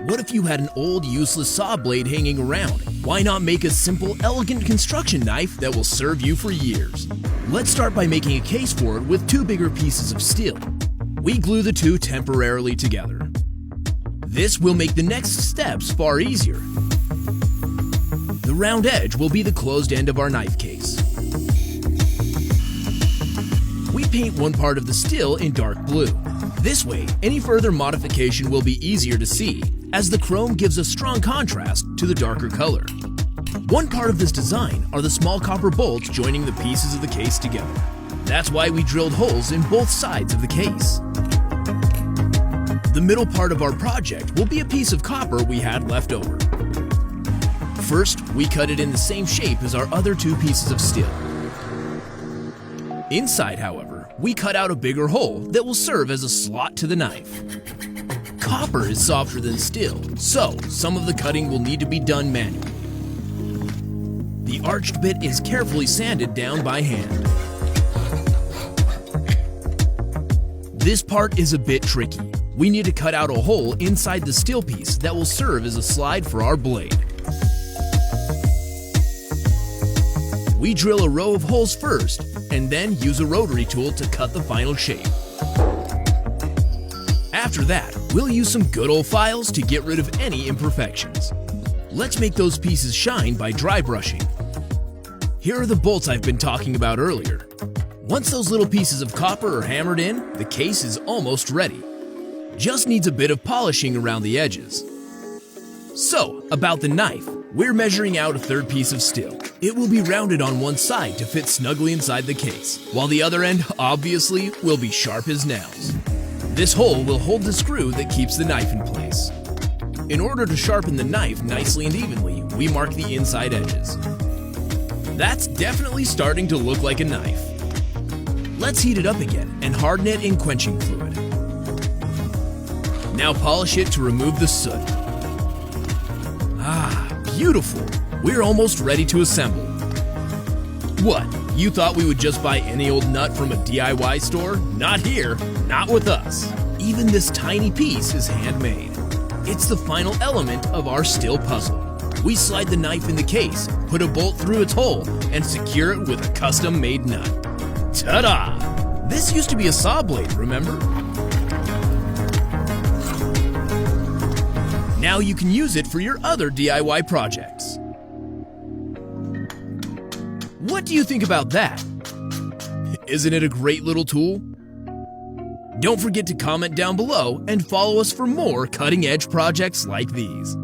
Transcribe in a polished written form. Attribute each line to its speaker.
Speaker 1: What if you had an old, useless saw blade hanging around? Why not make a simple, elegant construction knife that will serve you for years? Let's start by making a case for it with two bigger pieces of steel. We glue the two temporarily together. This will make the next steps far easier. The round edge will be the closed end of our knife case. We paint one part of the steel in dark blue. This way, any further modification will be easier to see, as the chrome gives a strong contrast to the darker color. One part of this design are the small copper bolts joining the pieces of the case together. That's why we drilled holes in both sides of the case. The middle part of our project will be a piece of copper we had left over. First, we cut it in the same shape as our other two pieces of steel. Inside, however, we cut out a bigger hole that will serve as a slot to the knife. Copper is softer than steel, so some of the cutting will need to be done manually. The arched bit is carefully sanded down by hand. This part is a bit tricky. We need to cut out a hole inside the steel piece that will serve as a slide for our blade. We drill a row of holes first, and then use a rotary tool to cut the final shape. After that, we'll use some good old files to get rid of any imperfections. Let's make those pieces shine by dry brushing. Here are the bolts I've been talking about earlier. Once those little pieces of copper are hammered in, the case is almost ready. Just needs a bit of polishing around the edges. So, about the knife, we're measuring out a third piece of steel. It will be rounded on one side to fit snugly inside the case, while the other end, obviously, will be sharp as nails. This hole will hold the screw that keeps the knife in place. In order to sharpen the knife nicely and evenly, we mark the inside edges. That's definitely starting to look like a knife. Let's heat it up again and harden it in quenching fluid. Now polish it to remove the soot. Ah, beautiful! We're almost ready to assemble. What? You thought we would just buy any old nut from a DIY store? Not here, not with us. Even this tiny piece is handmade. It's the final element of our steel puzzle. We slide the knife in the case, put a bolt through its hole, and secure it with a custom-made nut. Ta-da! This used to be a saw blade, remember? Now you can use it for your other DIY projects. What do you think about that? Isn't it a great little tool? Don't forget to comment down below and follow us for more cutting-edge projects like these.